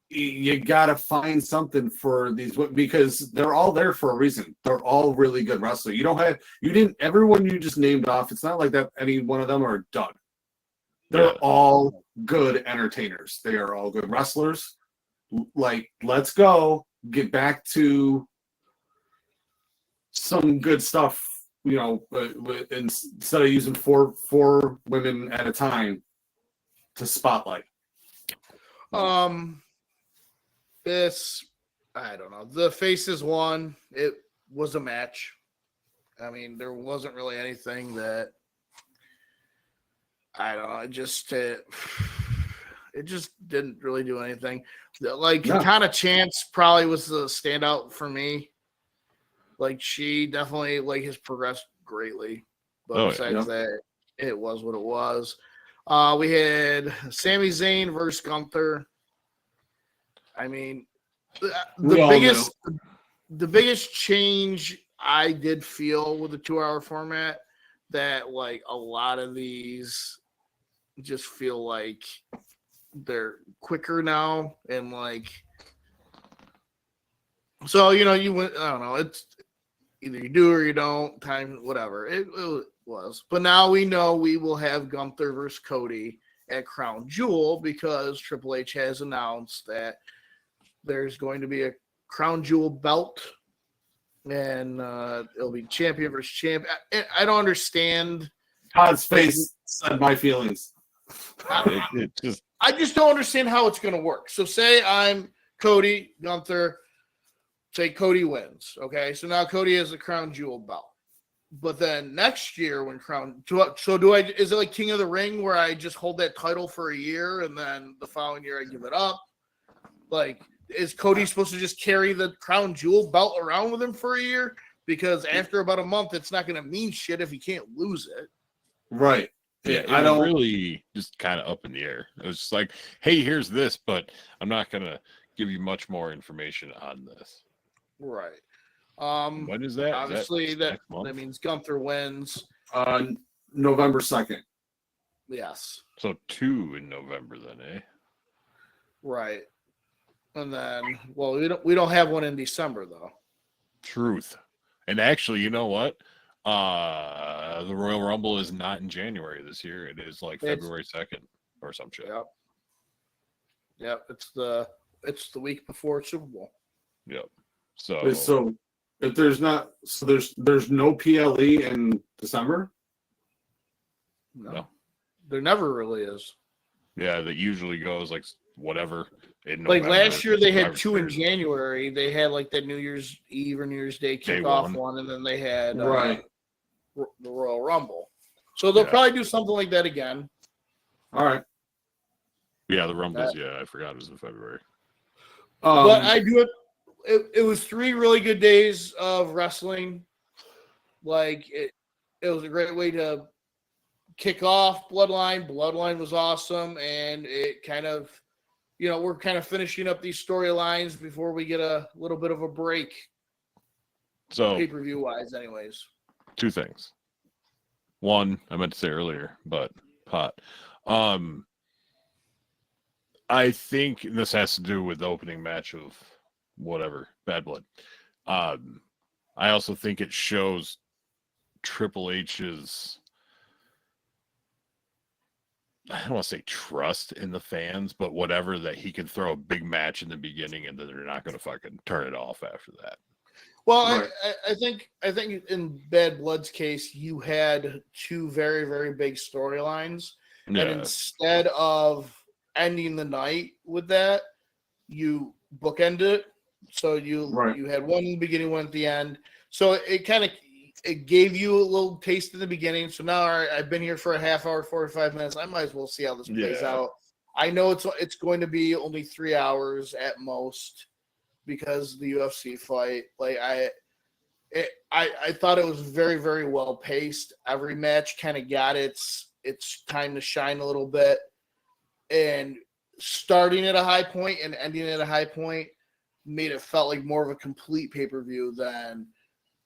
you got to find something for these, because they're all there for a reason. They're all really good wrestlers. Everyone you just named off, it's not like that any one of them are done. They're all good entertainers. They are all good wrestlers. Like, let's go get back to some good stuff, instead of using four women at a time to spotlight. This, I don't know. The Faces won. It was a match. I mean, there wasn't really anything that, I don't know, it It just didn't really do anything. Like No. Katana Chance probably was the standout for me. Like she definitely like has progressed greatly. But besides that, it was what it was. We had Sami Zayn versus Gunther. I mean, the biggest change I did feel with the 2-hour format that like a lot of these just feel like they're quicker now and like so you went I don't know, it's either you do or you don't, time whatever it was, but now we know we will have Gunther versus Cody at Crown Jewel because Triple H has announced that there's going to be a Crown Jewel belt and it'll be champion versus champ. I don't understand. Todd's face said my feelings. It just I just don't understand how it's going to work. So say I'm Cody, Gunther, say Cody wins. Okay. So now Cody has a Crown Jewel belt. But then next year when is it like King of the Ring where I just hold that title for a year and then the following year I give it up? Like, is Cody supposed to just carry the Crown Jewel belt around with him for a year? Because after about a month, it's not going to mean shit if he can't lose it. Right. Yeah, I don't really just kind of up in the air. It was just like, hey, here's this, but I'm not going to give you much more information on this. Right. When is that? Obviously, that means Gunther wins. November 2nd. Yes. So 2 in November then, eh? Right. And then, well, we don't have one in December though. Truth. And actually, you know what? The Royal Rumble is not in January this year. It is like February 2nd or some shit. Yep. Yep. It's the week before Super Bowl. Yep. So if there's no PLE in December? No. There never really is. Yeah, that usually goes like whatever. Like last year, they had 2 in January. They had like the New Year's Eve or New Year's Day kickoff one, and then they had the Royal Rumble. So they'll probably do something like that again. All right. Yeah, the Rumbles. I forgot it was in February. But I do it. It was 3 really good days of wrestling. Like it was a great way to kick off Bloodline. Bloodline was awesome, and it kind of. We're kind of finishing up these storylines before we get a little bit of a break. So pay-per-view wise, anyways. 2 things. One, I meant to say earlier, but pot. I think this has to do with the opening match of whatever, Bad Blood. I also think it shows Triple H's, I don't want to say trust in the fans, but whatever, that he can throw a big match in the beginning and then they're not going to fucking turn it off after that. Well, right. I think in Bad Blood's case, you had 2 very, very big storylines. Yeah. And instead of ending the night with that, you bookend it. So you had one in the beginning, one at the end. So it gave you a little taste in the beginning. So now I've been here for a half hour, 45 minutes. I might as well see how this plays out. I know it's going to be only 3 hours at most because the UFC fight. Like I thought it was very, very well paced. Every match kind of got its time to shine a little bit, and starting at a high point and ending at a high point made it felt like more of a complete pay-per-view than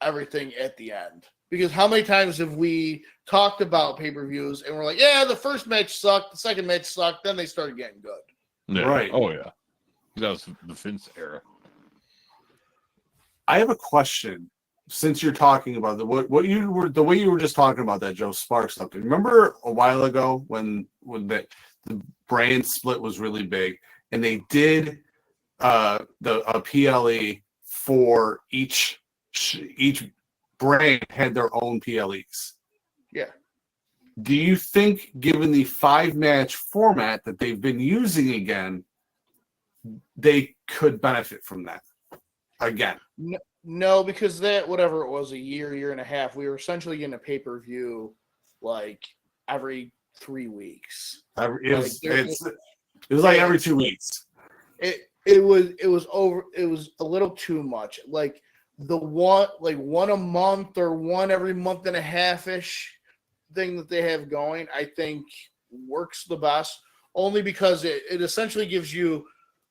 everything at the end. Because how many times have we talked about pay-per-views and we're like, yeah, the first match sucked, the second match sucked, then they started getting good. Yeah. Right. Oh yeah. That was the Vince era. I have a question. Since you're talking about the way you were just talking about that Joe Sparks stuff. Remember a while ago when the brand split was really big and they did a PLE for each brand had their own PLEs. Yeah. Do you think, given the 5-match format that they've been using again, they could benefit from that again? No, because that, whatever it was, a year and a half, we were essentially getting a pay-per-view like every 3 weeks. It was like every 2 weeks. It was a little too much. Like the one a month or one every month and a half ish thing that they have going, I think works the best, only because it essentially gives you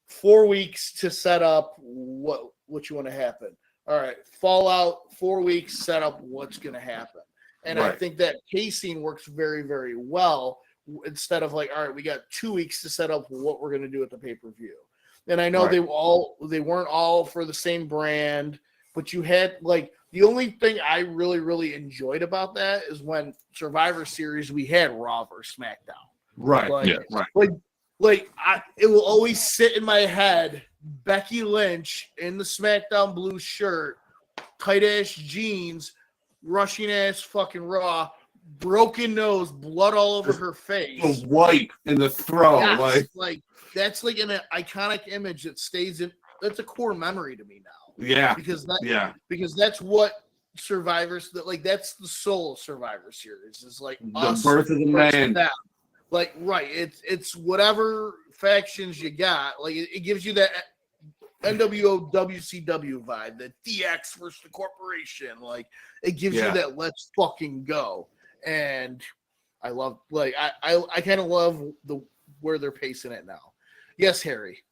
4 weeks to set up what you want to happen. All right, Fallout, 4 weeks, set up what's going to happen. And I think that pacing works very, very well instead of like, all right, we got 2 weeks to set up what we're going to do at the pay-per-view. And I know they weren't all for the same brand, but you had like the only thing I really, really enjoyed about that is when Survivor Series we had Raw versus SmackDown. Right. It will always sit in my head. Becky Lynch in the SmackDown blue shirt, tight ass jeans, rushing ass fucking Raw, broken nose, blood all over her face, the wipe in the throw, yes, like that's like an iconic image that stays in. That's a core memory to me now. Yeah, because that's what Survivors that's the soul of Survivor Series is like the birth of the man. Them. Like it's whatever factions you got. Like it gives you that NWO WCW vibe, the DX versus the corporation. Like it gives you that let's fucking go. And I love I kind of love where they're pacing it now. Yes, Harry.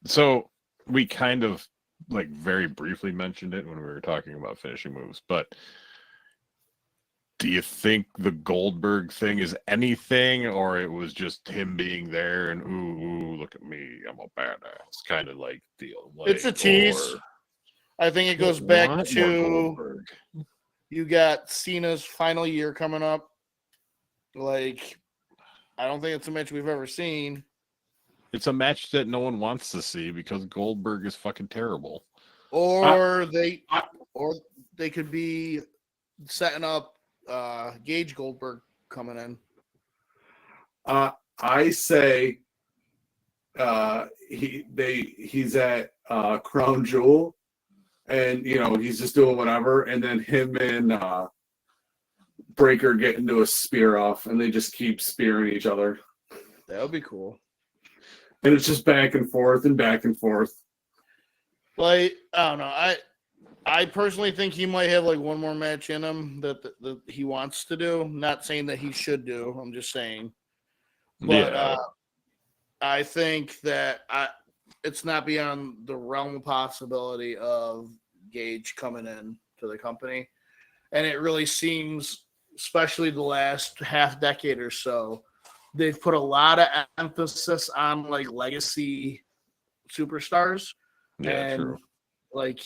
So we kind of like very briefly mentioned it when we were talking about finishing moves, but do you think the Goldberg thing is anything, or it was just him being there and ooh, look at me, I'm a badass kind of like deal? Like, it's a tease. I think it goes back to you got Cena's final year coming up. Like, I don't think it's a match we've ever seen. It's a match that no one wants to see because Goldberg is fucking terrible. Or they could be setting up Gage Goldberg coming in. I say he's at Crown Jewel, and he's just doing whatever, and then him and Breaker get into a spear off, and they just keep spearing each other. That would be cool. And it's just back and forth and back and forth. Like, I don't know. I personally think he might have like one more match in him that he wants to do. Not saying that he should do. I'm just saying. But I think that it's not beyond the realm of possibility of Gage coming in to the company. And it really seems, especially the last half decade or so, they've put a lot of emphasis on like legacy superstars. Yeah, and true. Like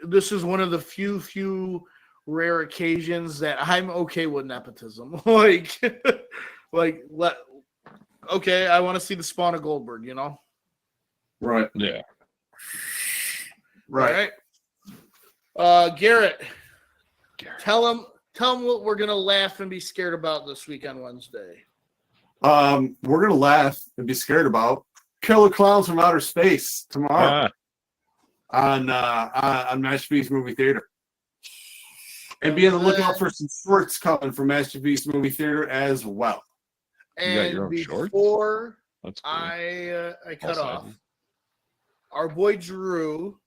this is one of the few rare occasions that I'm okay with nepotism. Okay, I want to see the spawn of Goldberg, Right. Yeah. Right. All right. Garrett. Tell him what we're gonna laugh and be scared about this week on Wednesday. We're gonna laugh and be scared about Killer Clowns from Outer Space tomorrow on Masterpiece Movie Theater. And be on the lookout for some shorts coming from Masterpiece Movie Theater as well. And before That's cool. I cut off, our boy Drew,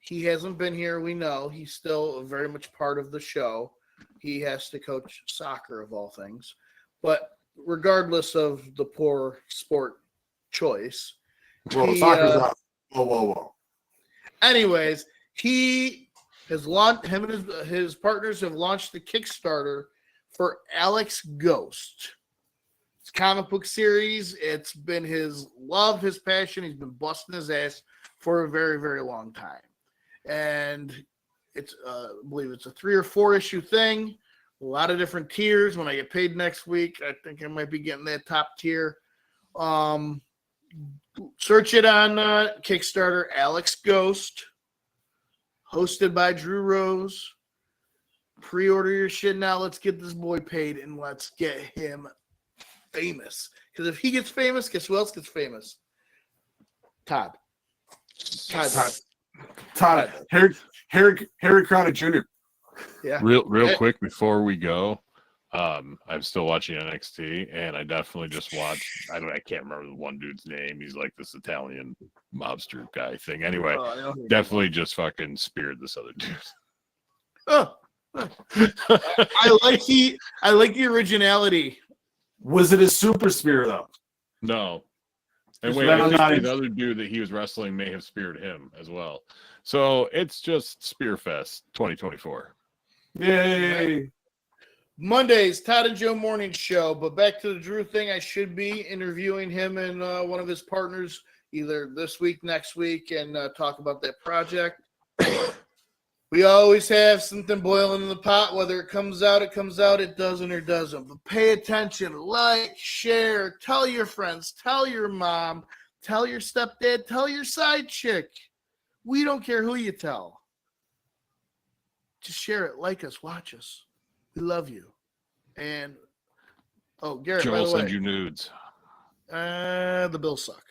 he hasn't been here. We know he's still very much part of the show. He has to coach soccer of all things. But regardless of the poor sport choice. Well, soccer's out. Whoa. Anyways, he has launched, him and his partners have launched the Kickstarter for Alex Ghost. It's a comic book series. It's been his love, his passion. He's been busting his ass for a very, very long time. And it's, I believe it's a 3 or 4 issue thing. A lot of different tiers. When I get paid next week, I think I might be getting that top tier. Search it on Kickstarter, Alex Ghost, hosted by Drew Rose. Pre-order your shit now. Let's get this boy paid and let's get him famous. Because if he gets famous, guess who else gets famous? Todd. Harry Crowder Jr. Yeah. Real quick before we go, I'm still watching NXT, and I definitely just watched. I can't remember the one dude's name. He's like this Italian mobster guy thing. Anyway, Oh, I know who definitely just fucking speared this other dude. Oh, I like the originality. Was it a super spear though? No. And Just wait, let I him think not the in- other dude that he was wrestling may have speared him as well. So it's just Spearfest 2024. Yay! Mondays, Todd and Joe morning show. But back to the Drew thing, I should be interviewing him and one of his partners either this week, next week, and talk about that project. We always have something boiling in the pot. Whether it comes out, it doesn't or doesn't. But pay attention, like, share, tell your friends, tell your mom, tell your stepdad, tell your side chick. We don't care who you tell. Just share it, like us, watch us. We love you. And, Garrett, Joe by will the way, send you nudes. the Bills suck.